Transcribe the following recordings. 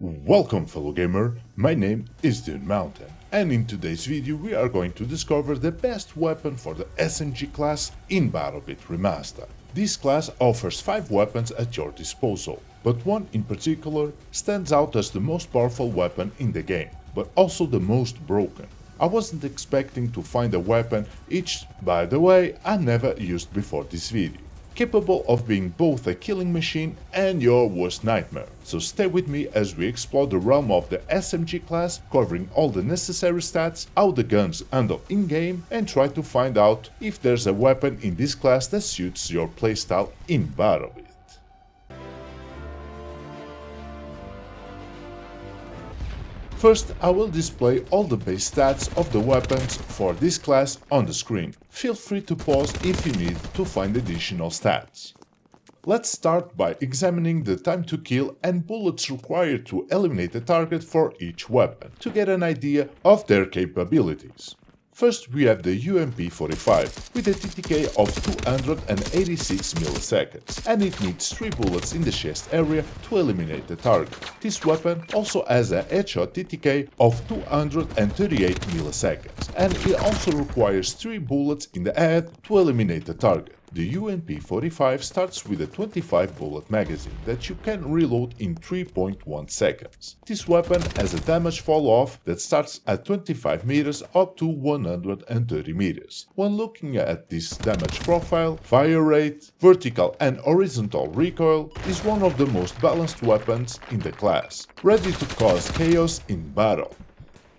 Welcome fellow gamer, my name is Dune Mountain, and in today's video we are going to discover the best weapon for the SMG class in BattleBit Remaster. This class offers 5 weapons at your disposal, but one in particular stands out as the most powerful weapon in the game, but also the most broken. I wasn't expecting to find a weapon which, by the way, I never used before this video, capable of being both a killing machine and your worst nightmare. So stay with me as we explore the realm of the SMG class, covering all the necessary stats, how the guns handle in-game, and try to find out if there's a weapon in this class that suits your playstyle in BattleBit. First, I will display all the base stats of the weapons for this class on the screen. Feel free to pause if you need to find additional stats. Let's start by examining the time to kill and bullets required to eliminate a target for each weapon, to get an idea of their capabilities. First we have the UMP45 with a TTK of 286 milliseconds, and it needs 3 bullets in the chest area to eliminate the target. This weapon also has a headshot TTK of 238 milliseconds, and it also requires 3 bullets in the head to eliminate the target. The UMP45 starts with a 25 bullet magazine that you can reload in 3.1 seconds. This weapon has a damage fall-off that starts at 25 meters up to 130 meters. When looking at this damage profile, fire rate, vertical and horizontal recoil is one of the most balanced weapons in the class, ready to cause chaos in battle.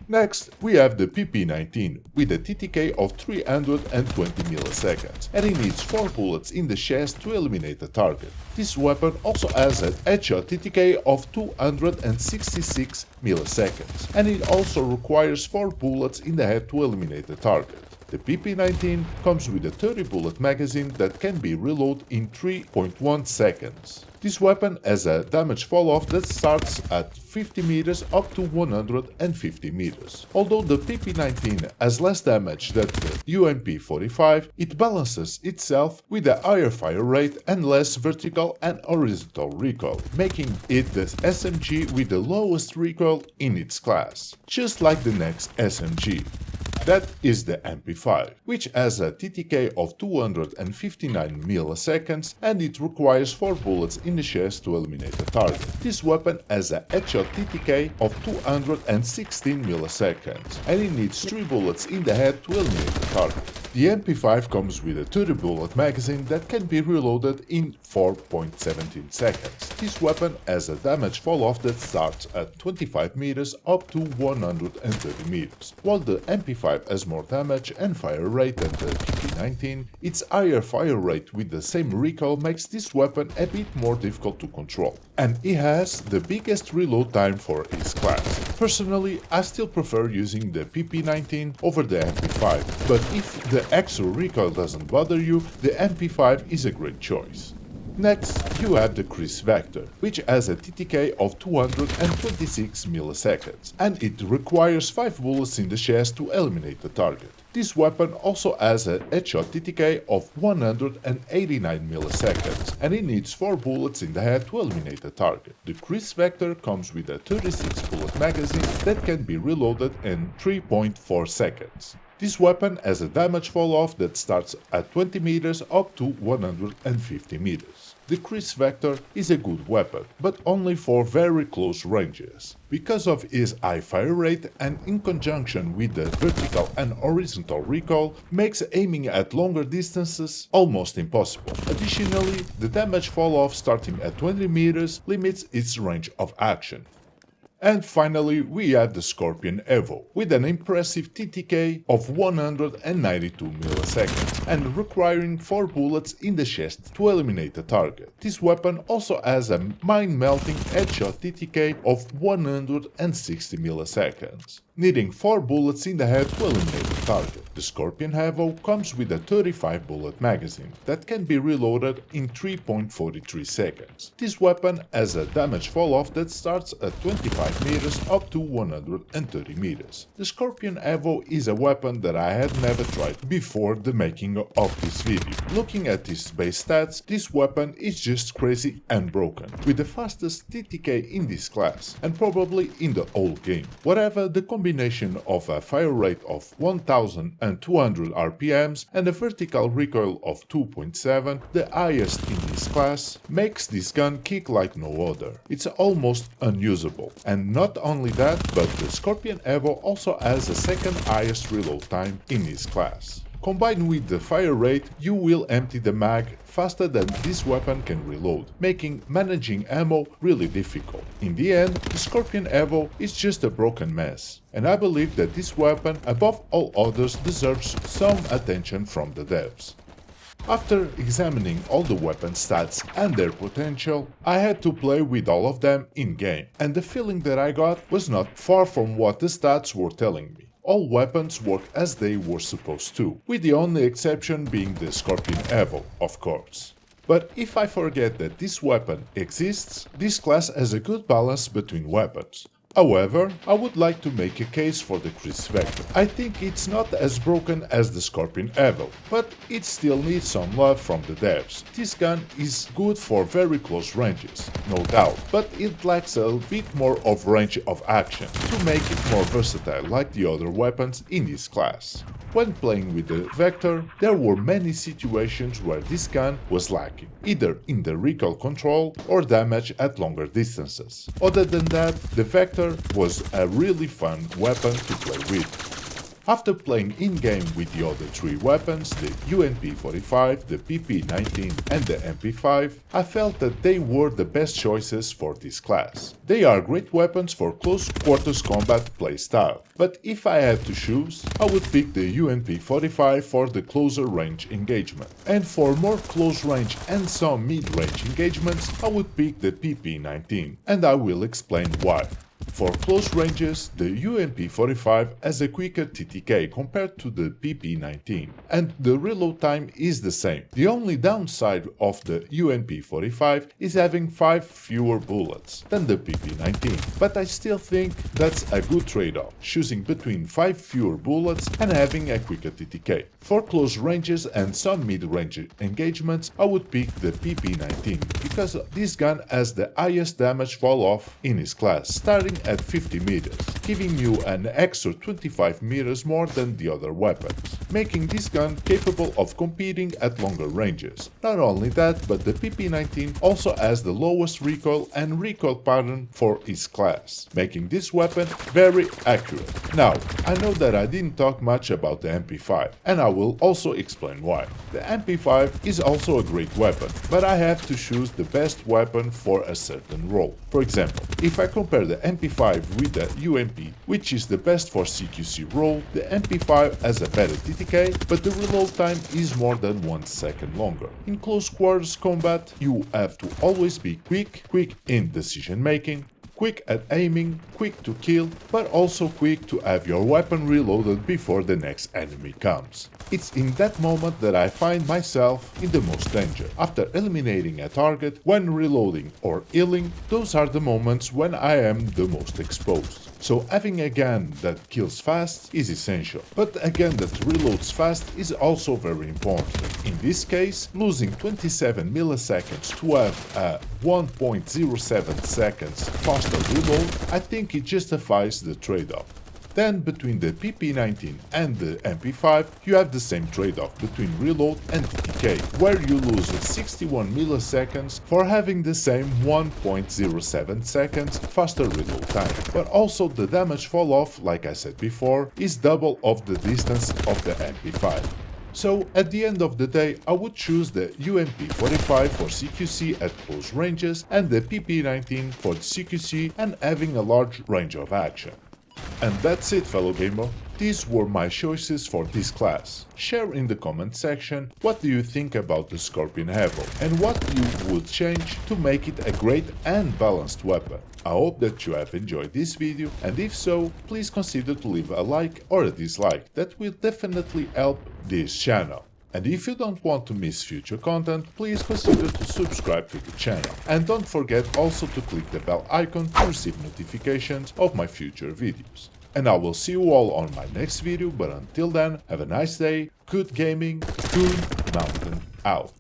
Next, we have the PP19 with a TTK of 320 milliseconds, and it needs 4 bullets in the chest to eliminate the target. This weapon also has a headshot TTK of 266 milliseconds, and it also requires 4 bullets in the head to eliminate the target. The PP19 comes with a 30 bullet magazine that can be reloaded in 3.1 seconds. This weapon has a damage fall-off that starts at 50 meters up to 150 meters. Although the PP19 has less damage than the UMP45, it balances itself with a higher fire rate and less vertical and horizontal recoil, making it the SMG with the lowest recoil in its class, just like the next SMG. That is the MP5, which has a TTK of 259 milliseconds, and it requires 4 bullets in the chest to eliminate the target. This weapon has a headshot TTK of 216 milliseconds, and it needs 3 bullets in the head to eliminate the target. The MP5 comes with a 30 bullet magazine that can be reloaded in 4.17 seconds. This weapon has a damage fall-off that starts at 25 meters up to 130 meters. While the MP5 has more damage and fire rate than the PP19, its higher fire rate with the same recoil makes this weapon a bit more difficult to control, and it has the biggest reload time for its class. Personally, I still prefer using the PP19 over the MP5, but if the extra recoil doesn't bother you, the MP5 is a great choice. Next, you have the Corsair Vector, which has a TTK of 226 milliseconds, and it requires 5 bullets in the chest to eliminate the target. This weapon also has a headshot TTK of 189 milliseconds, and it needs 4 bullets in the head to eliminate the target. The Corsair Vector comes with a 36 bullet magazine that can be reloaded in 3.4 seconds. This weapon has a damage fall-off that starts at 20 meters up to 150 meters. The Corsair Vector is a good weapon, but only for very close ranges. Because of his high fire rate and in conjunction with the vertical and horizontal recoil, makes aiming at longer distances almost impossible. Additionally, the damage fall-off starting at 20 meters limits its range of action. And finally, we have the Scorpion Evo, with an impressive TTK of 192 milliseconds and requiring 4 bullets in the chest to eliminate the target. This weapon also has a mind-melting headshot TTK of 160 milliseconds. needing 4 bullets in the head to eliminate the target. The Scorpion Evo comes with a 35 bullet magazine that can be reloaded in 3.43 seconds. This weapon has a damage fall-off that starts at 25 meters up to 130 meters. The Scorpion Evo is a weapon that I had never tried before the making of this video. Looking at its base stats, this weapon is just crazy and broken, with the fastest TTK in this class, and probably in the whole game. Whatever the combination of a fire rate of 1200 RPMs and a vertical recoil of 2.7, the highest in this class, makes this gun kick like no other. It's almost unusable. And not only that, but the Scorpion Evo also has a second highest reload time in this class. Combined with the fire rate, you will empty the mag faster than this weapon can reload, making managing ammo really difficult. In the end, the Scorpion Evo is just a broken mess, and I believe that this weapon, above all others, deserves some attention from the devs. After examining all the weapon stats and their potential, I had to play with all of them in-game, and the feeling that I got was not far from what the stats were telling me. All weapons work as they were supposed to, with the only exception being the Scorpion Evo, of course. But if I forget that this weapon exists, this class has a good balance between weapons. However, I would like to make a case for the Chris Vector. I think it's not as broken as the Scorpion Evo, but it still needs some love from the devs. This gun is good for very close ranges, no doubt, but it lacks a bit more of range of action to make it more versatile like the other weapons in this class. When playing with the Vector, there were many situations where this gun was lacking, either in the recoil control or damage at longer distances. Other than that, the Vector was a really fun weapon to play with. After playing in-game with the other 3 weapons, the UMP45, the PP19 and the MP5, I felt that they were the best choices for this class. They are great weapons for close quarters combat playstyle, but if I had to choose, I would pick the UMP45 for the closer range engagement. And for more close range and some mid-range engagements, I would pick the PP19, and I will explain why. For close ranges, the UMP45 has a quicker TTK compared to the PP19, and the reload time is the same. The only downside of the UMP45 is having 5 fewer bullets than the PP19, but I still think that's a good trade-off, choosing between 5 fewer bullets and having a quicker TTK. For close ranges and some mid-range engagements, I would pick the PP19, because this gun has the highest damage fall-off in its class, starting at 50 meters, giving you an extra 25 meters more than the other weapons, making this gun capable of competing at longer ranges. Not only that, but the PP19 also has the lowest recoil and recoil pattern for its class, making this weapon very accurate. Now, I know that I didn't talk much about the MP5, and I will also explain why. The MP5 is also a great weapon, but I have to choose the best weapon for a certain role. For example, if I compare the MP5 with the UMP, which is the best for CQC role, the MP5 has a better TTK, but the reload time is more than 1 second longer. In close quarters combat, you have to always be quick in decision making, quick at aiming, quick to kill, but also quick to have your weapon reloaded before the next enemy comes. It's in that moment that I find myself in the most danger. After eliminating a target, when reloading or healing, those are the moments when I am the most exposed. So having a gun that kills fast is essential, but a gun that reloads fast is also very important. In this case, losing 27 milliseconds to have a 1.07 seconds faster reload, I think it justifies the trade-off. Then between the PP19 and the MP5, you have the same trade-off between reload and TTK, where you lose 61 milliseconds for having the same 1.07 seconds faster reload time. But also the damage fall-off, like I said before, is double of the distance of the MP5. So at the end of the day, I would choose the UMP45 for CQC at close ranges and the PP19 for CQC and having a large range of action. And that's it, fellow gamer. These were my choices for this class. Share in the comment section what do you think about the Scorpion Evo and what you would change to make it a great and balanced weapon. I hope that you have enjoyed this video, and if so, please consider to leave a like or a dislike. That will definitely help this channel. And if you don't want to miss future content, please consider to subscribe to the channel. And don't forget also to click the bell icon to receive notifications of my future videos. And I will see you all on my next video, but until then, have a nice day, good gaming, good mountain out.